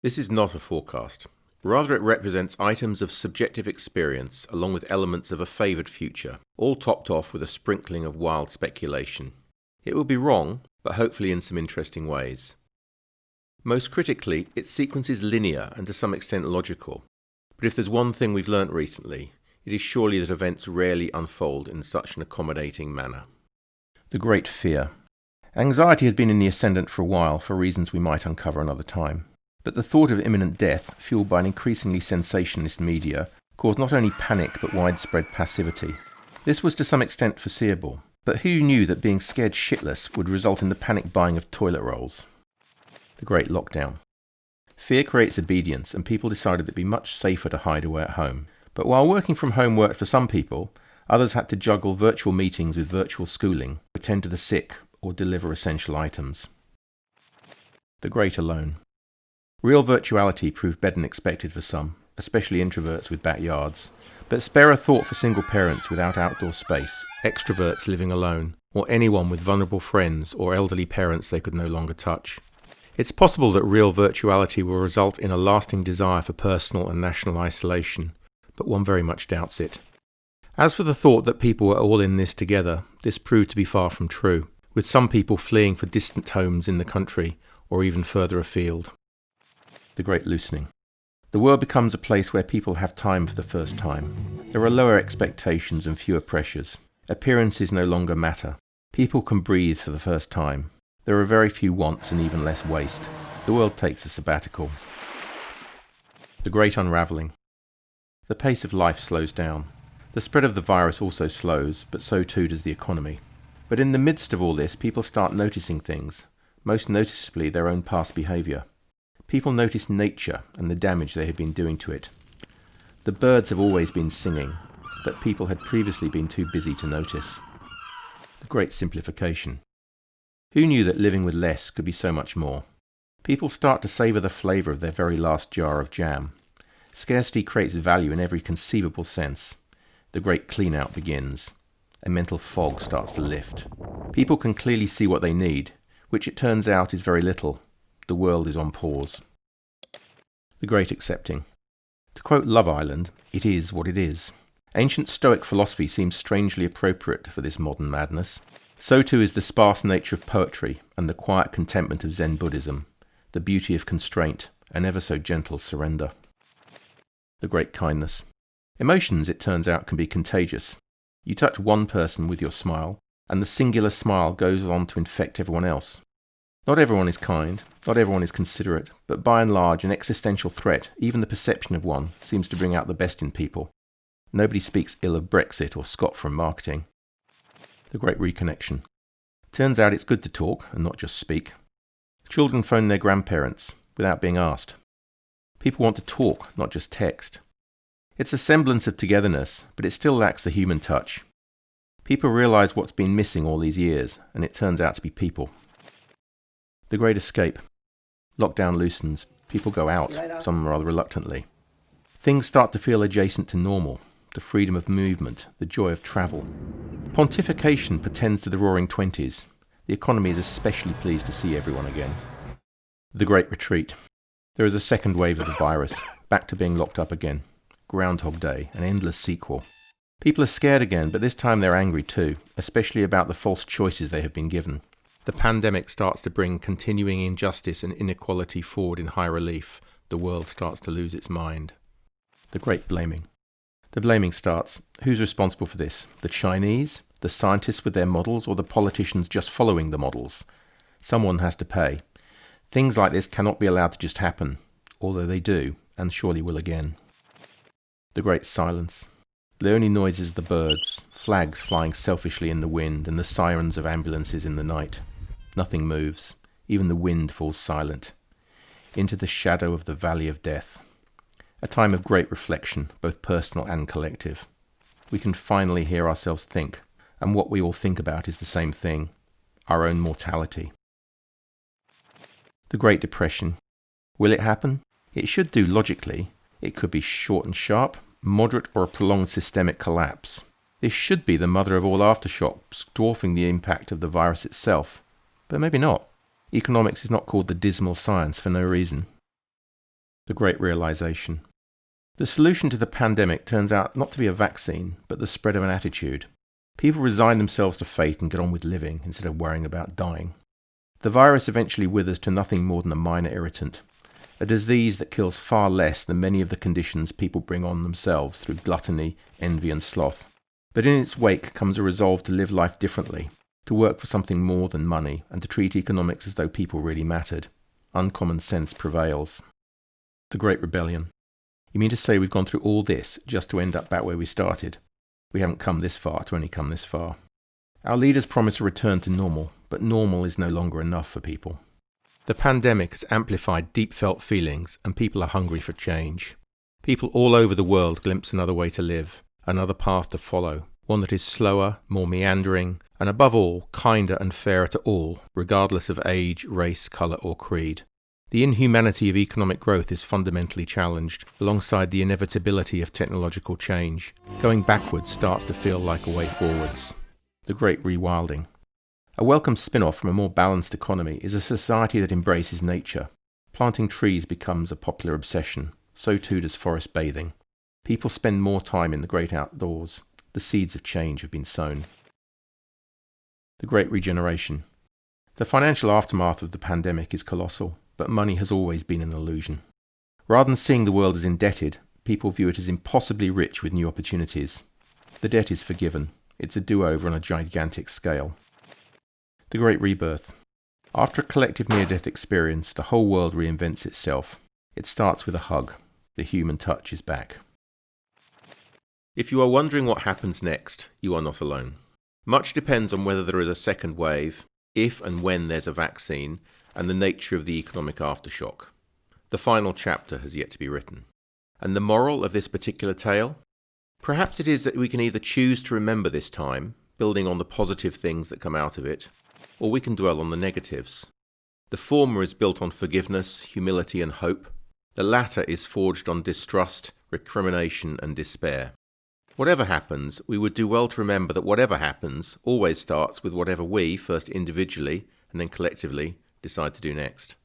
This is not a forecast. Rather, it represents items of subjective experience along with elements of a favoured future, all topped off with a sprinkling of wild speculation. It will be wrong, but hopefully in some interesting ways. Most critically, its sequence is linear and to some extent logical. But if there's one thing we've learnt recently, it is surely that events rarely unfold in such an accommodating manner. The Great Fear. Anxiety had been in the ascendant for a while for reasons we might uncover another time. But the thought of imminent death, fueled by an increasingly sensationalist media, caused not only panic but widespread passivity. This was to some extent foreseeable, but who knew that being scared shitless would result in the panic buying of toilet rolls? The Great Lockdown. Fear creates obedience, and people decided it'd be much safer to hide away at home. But while working from home worked for some people, others had to juggle virtual meetings with virtual schooling, attend to the sick, or deliver essential items. The Great Alone. Real virtuality proved better than expected for some, especially introverts with backyards, but spare a thought for single parents without outdoor space, extroverts living alone, or anyone with vulnerable friends or elderly parents they could no longer touch. It's possible that real virtuality will result in a lasting desire for personal and national isolation, but one very much doubts it. As for the thought that people were all in this together, this proved to be far from true, with some people fleeing for distant homes in the country or even further afield. The Great Loosening. The world becomes a place where people have time for the first time. There are lower expectations and fewer pressures. Appearances no longer matter. People can breathe for the first time. There are very few wants and even less waste. The world takes a sabbatical. The Great Unravelling. The pace of life slows down. The spread of the virus also slows, but so too does the economy. But in the midst of all this, people start noticing things, most noticeably their own past behaviour. People notice nature and the damage they have been doing to it. The birds have always been singing, but people had previously been too busy to notice. The Great Simplification. Who knew that living with less could be so much more? People start to savour the flavour of their very last jar of jam. Scarcity creates value in every conceivable sense. The great clean-out begins. A mental fog starts to lift. People can clearly see what they need, which it turns out is very little. The world is on pause. The Great Accepting. To quote Love Island, it is what it is. Ancient Stoic philosophy seems strangely appropriate for this modern madness. So too is the sparse nature of poetry and the quiet contentment of Zen Buddhism, the beauty of constraint, and ever so gentle surrender. The Great Kindness. Emotions, it turns out, can be contagious. You touch one person with your smile, and the singular smile goes on to infect everyone else. Not everyone is kind, not everyone is considerate, but by and large an existential threat, even the perception of one, seems to bring out the best in people. Nobody speaks ill of Brexit or Scott from marketing. The Great Reconnection. Turns out it's good to talk and not just speak. Children phone their grandparents without being asked. People want to talk, not just text. It's a semblance of togetherness, but it still lacks the human touch. People realise what's been missing all these years, and it turns out to be people. The Great Escape. Lockdown loosens. People go out, some rather reluctantly. Things start to feel adjacent to normal. The freedom of movement, the joy of travel. Pontification pretends to the roaring 20s. The economy is especially pleased to see everyone again. The Great Retreat. There is a second wave of the virus, back to being locked up again. Groundhog Day, an endless sequel. People are scared again, but this time they're angry too, especially about the false choices they have been given. The pandemic starts to bring continuing injustice and inequality forward in high relief. The world starts to lose its mind. The Great Blaming. The blaming starts. Who's responsible for this? The Chinese? The scientists with their models? Or the politicians just following the models? Someone has to pay. Things like this cannot be allowed to just happen, although they do, and surely will again. The Great Silence. The only noise is the birds, flags flying selfishly in the wind, and the sirens of ambulances in the night. Nothing moves. Even the wind falls silent. Into the shadow of the valley of death. A time of great reflection, both personal and collective. We can finally hear ourselves think, and what we all think about is the same thing, our own mortality. The Great Depression. Will it happen? It should do logically. It could be short and sharp, moderate or a prolonged systemic collapse. This should be the mother of all aftershocks, dwarfing the impact of the virus itself. But maybe not. Economics is not called the dismal science for no reason. The Great Realization. The solution to the pandemic turns out not to be a vaccine, but the spread of an attitude. People resign themselves to fate and get on with living instead of worrying about dying. The virus eventually withers to nothing more than a minor irritant, a disease that kills far less than many of the conditions people bring on themselves through gluttony, envy and sloth. But in its wake comes a resolve to live life differently, to work for something more than money, and to treat economics as though people really mattered. Uncommon sense prevails. The Great Rebellion. You mean to say we've gone through all this just to end up back where we started? We haven't come this far to only come this far. Our leaders promise a return to normal, but normal is no longer enough for people. The pandemic has amplified deep-felt feelings, and people are hungry for change. People all over the world glimpse another way to live, another path to follow, one that is slower, more meandering, and above all, kinder and fairer to all, regardless of age, race, colour or creed. The inhumanity of economic growth is fundamentally challenged, alongside the inevitability of technological change. Going backwards starts to feel like a way forwards. The Great Rewilding. A welcome spin-off from a more balanced economy is a society that embraces nature. Planting trees becomes a popular obsession, so too does forest bathing. People spend more time in the great outdoors. The seeds of change have been sown. The Great Regeneration. The financial aftermath of the pandemic is colossal, but money has always been an illusion. Rather than seeing the world as indebted, people view it as impossibly rich with new opportunities. The debt is forgiven. It's a do-over on a gigantic scale. The Great Rebirth. After a collective near-death experience, the whole world reinvents itself. It starts with a hug. The human touch is back. If you are wondering what happens next, you are not alone. Much depends on whether there is a second wave, if and when there's a vaccine, and the nature of the economic aftershock. The final chapter has yet to be written. And the moral of this particular tale? Perhaps it is that we can either choose to remember this time, building on the positive things that come out of it, or we can dwell on the negatives. The former is built on forgiveness, humility and hope. The latter is forged on distrust, recrimination and despair. Whatever happens, we would do well to remember that whatever happens always starts with whatever we, first individually and then collectively, decide to do next.